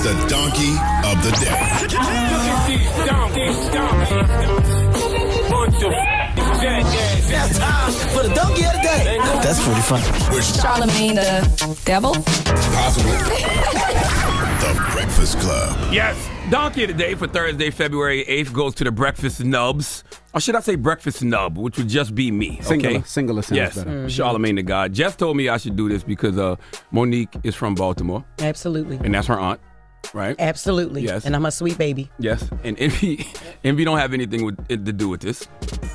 the donkey of the day. That's time for the donkey of the day. That's pretty funny. Charlamagne the devil? Possibly. The Breakfast Club. Yes, donkey of the day for Thursday, February 8th goes to the Breakfast Nubs. Or should I say Breakfast Nub, which would just be me, okay? Singular sounds yes. better. Charlamagne Tha God. Jess told me I should do this because Monique is from Baltimore. Absolutely. And that's her aunt, right? Absolutely. Yes. And I'm a sweet baby. Yes. And Envy don't have anything to do with this.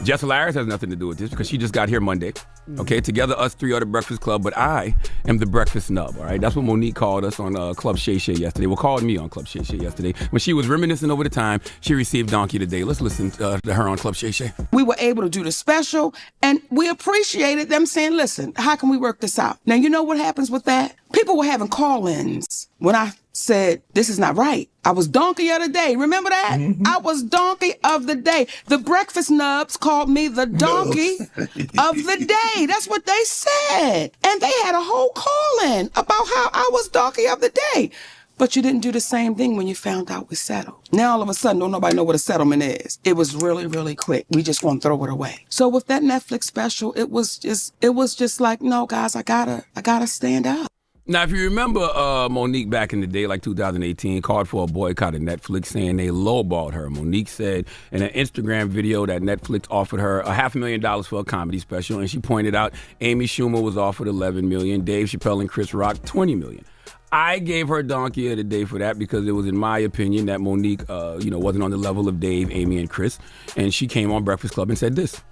Jess Hilarious has nothing to do with this because she just got here Monday. Okay, together us three are the Breakfast Club, but I am the Breakfast Nub, all right? That's what Monique called us on Club Shay yesterday. Well, called me on Club Shay yesterday. When she was reminiscing over the time she received Donkey today. Let's listen to her on Club Shay. We were able to do the special, and we appreciated them saying, listen, how can we work this out? Now, you know what happens with that? People were having call-ins when I said, this is not right. I was donkey of the day. Remember that? Mm-hmm. I was donkey of the day. The Breakfast Nubs called me the donkey of the day. That's what they said. And they had a whole call-in about how I was donkey of the day. But you didn't do the same thing when you found out we settled. Now all of a sudden, don't nobody know what a settlement is. It was really, really quick. We just want to throw it away. So with that Netflix special, it was just like, no, guys, I gotta stand up. Now, if you remember Monique back in the day, like 2018, called for a boycott of Netflix, saying they lowballed her. Monique said in an Instagram video that Netflix offered her $500,000 for a comedy special, and she pointed out Amy Schumer was offered $11 million, Dave Chappelle and Chris Rock $20 million. I gave her donkey of the day for that because it was, in my opinion, that Monique, wasn't on the level of Dave, Amy, and Chris, and she came on Breakfast Club and said this.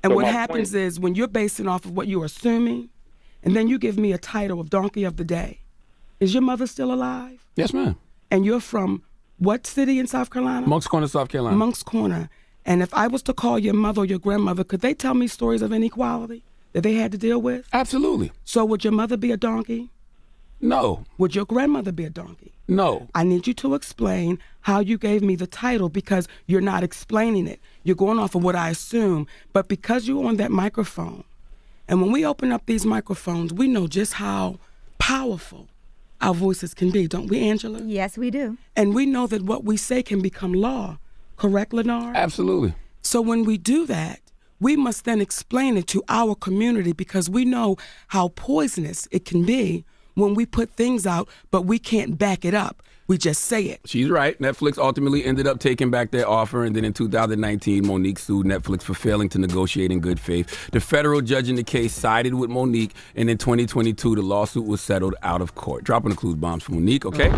And what happens is when you're basing off of what you're assuming, and then you give me a title of Donkey of the Day. Is your mother still alive? Yes, ma'am. And you're from what city in South Carolina? Moncks Corner, South Carolina. Moncks Corner. And if I was to call your mother or your grandmother, could they tell me stories of inequality that they had to deal with? Absolutely. So would your mother be a donkey? No. Would your grandmother be a donkey? No. I need you to explain how you gave me the title because you're not explaining it. You're going off of what I assume. But because you're on that microphone, and when we open up these microphones, we know just how powerful our voices can be, don't we, Angela? Yes, we do. And we know that what we say can become law. Correct, Lenore? Absolutely. So when we do that, we must then explain it to our community because we know how poisonous it can be when we put things out, but we can't back it up. We just say it. She's right. Netflix ultimately ended up taking back their offer, and then in 2019, Monique sued Netflix for failing to negotiate in good faith. The federal judge in the case sided with Monique, and in 2022, the lawsuit was settled out of court. Dropping the clues bombs for Monique, okay?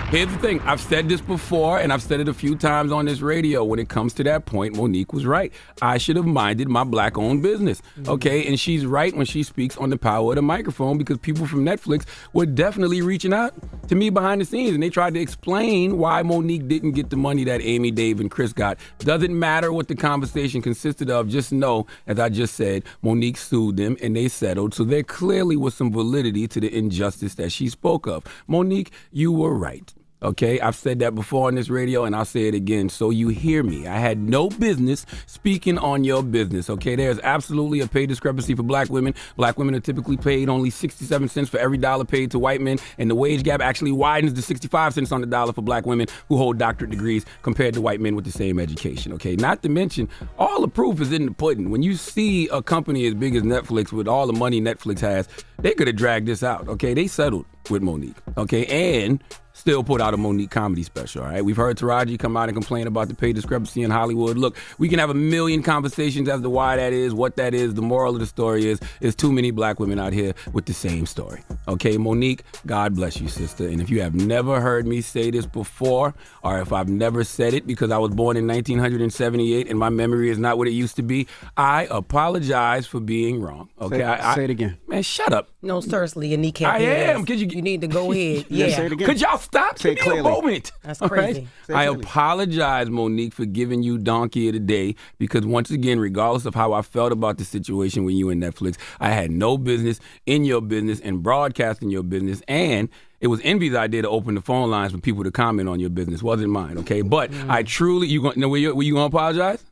Here's the thing. I've said this before, and I've said it a few times on this radio. When it comes to that point, Monique was right. I should have minded my black-owned business, okay? And she's right when she speaks on the power of the microphone because people from Netflix were definitely reaching out to me behind the scenes, and they tried to explain why Monique didn't get the money that Amy, Dave, and Chris got. Doesn't matter what the conversation consisted of. Just know, as I just said, Monique sued them, and they settled. So there clearly was some validity to the injustice that she spoke of. Monique, you were right. Okay, I've said that before on this radio, and I'll say it again so you hear me. I had no business speaking on your business, okay? There's absolutely a pay discrepancy for black women. Black women are typically paid only 67 cents for every dollar paid to white men, and the wage gap actually widens to 65 cents on the dollar for black women who hold doctorate degrees compared to white men with the same education, okay? Not to mention, all the proof is in the pudding. When you see a company as big as Netflix with all the money Netflix has, they could have dragged this out, okay? They settled with Monique, okay? And still put out a Monique comedy special, all right? We've heard Taraji come out and complain about the pay discrepancy in Hollywood. Look, we can have a million conversations as to why that is, what that is. The moral of the story is too many black women out here with the same story. Okay, Monique, God bless you, sister. And if you have never heard me say this before, or if I've never said it because I was born in 1978 and my memory is not what it used to be, I apologize for being wrong. Okay, say it again. Man, shut up. No, seriously, your kneecap. I am. You need to go ahead. Yeah, say it again. Could y'all stop? Say it Give me clearly. a moment. That's all crazy. Right? I apologize, Monique, for giving you donkey of the day because once again, regardless of how I felt about the situation with you and Netflix, I had no business in your business and broadcasting your business, and it was Envy's idea to open the phone lines for people to comment on your business. Wasn't mine, okay? But I truly, were you going to apologize?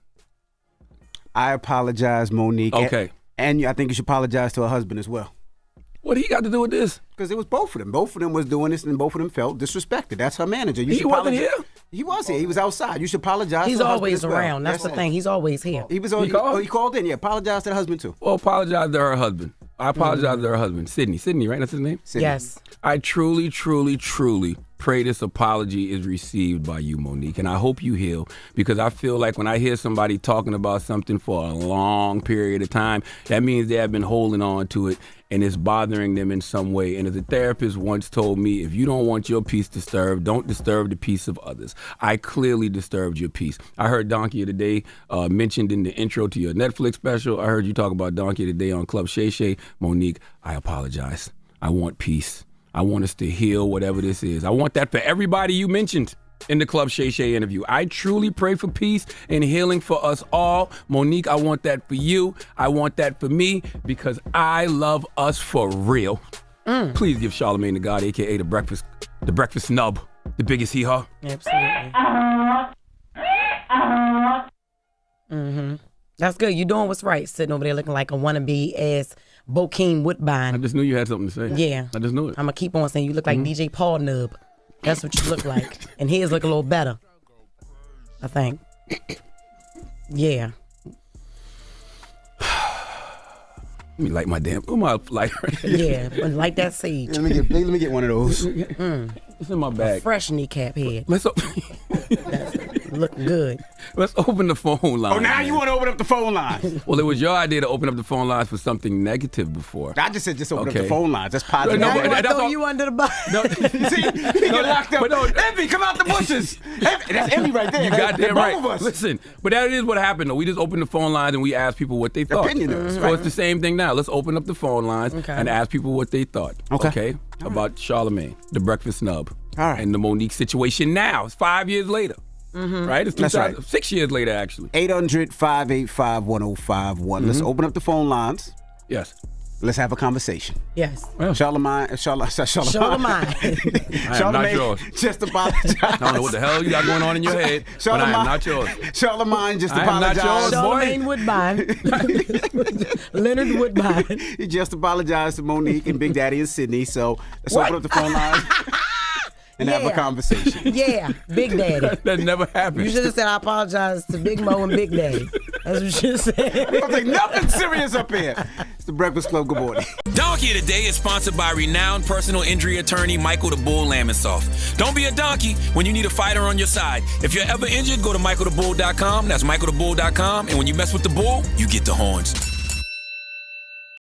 I apologize, Monique. Okay. And I think you should apologize to her husband as well. What he got to do with this? Because it was both of them. Both of them was doing this, and both of them felt disrespected. That's her manager. You He should wasn't apologize. here? He was here. He was outside. You should apologize. He's to the husband always as well. around. That's the thing. He's always here. He was on. He called? He called in. Yeah, apologize to the husband too. Well, apologize to her husband. I apologize to her husband, Sydney. Sydney, right? That's his name? Sydney. Yes. I truly, truly, truly pray this apology is received by you, Monique, and I hope you heal, because I feel like when I hear somebody talking about something for a long period of time, that means they have been holding on to it and it's bothering them in some way. And as a therapist once told me, if you don't want your peace disturbed, don't disturb the peace of others. I clearly disturbed your peace. I heard Donkey of the Day mentioned in the intro to your Netflix special. I heard you talk about Donkey of the Day on Club Shay. Monique, I apologize. I want peace. I want us to heal whatever this is. I want that for everybody you mentioned in the Club Shay interview. I truly pray for peace and healing for us all. Monique, I want that for you. I want that for me, because I love us for real. Please give Charlamagne Tha God, a.k.a. the breakfast snub, the biggest hee-haw. Absolutely. That's good. You doing what's right. Sitting over there looking like a wannabe ass Bokeem I Woodbine. just knew you had something to say. Yeah. I just knew it. I'm gonna keep on saying you look like DJ Paul Nub. That's what you look like. And his look a little better, I think. Yeah. Let me light my damn. Who my lighter? Yeah. But like that sage. Let me get one of those. It's in my bag. Fresh kneecap head. Let's Look good. let's open the phone line. Oh, now you want to open up the phone lines? Well, it was your idea to open up the phone lines for something negative before. I just said open up Okay. the phone lines. That's positive. No, Now but you want to that's throw all- you under the bus. No, See, he get locked up. but no, Envy, come out the bushes. Envy, that's Envy right there. you That's goddamn both right. of us. Listen, but that is what happened though. We just opened the phone lines and we asked people what they thought. Opinion is, So right. it's the same thing now. Let's open up the phone lines and ask people what they thought. Okay. About Charlamagne, the breakfast snub, All right. and the Monique situation now. It's 5 years later. Right? It's That's right. 6 years later, actually. 800-585-1051. Let's open up the phone lines. Yes. Let's have a conversation. Yes. Charlamagne. Charlamagne. I am not yours. Just apologize. I don't know what the hell you got going on in your head, but I am not yours. Charlamagne just I am not apologized. yours, boy. Charlamagne Woodbine. Leonard Woodbine. He just apologized to Monique and Big Daddy and Sydney. So let's open up the phone lines and have a conversation. Yeah, Big Daddy. That never happened. You should have said I apologize to Big Mo and Big Daddy. That's what you should have said. I was like, nothing serious up here. It's the Breakfast Club. Good morning. Donkey of the Day is sponsored by renowned personal injury attorney Michael the Bull Lamonsoff. Don't be a donkey when you need a fighter on your side. If you're ever injured, go to michaelthebull.com. That's michaelthebull.com. And when you mess with the bull, you get the horns.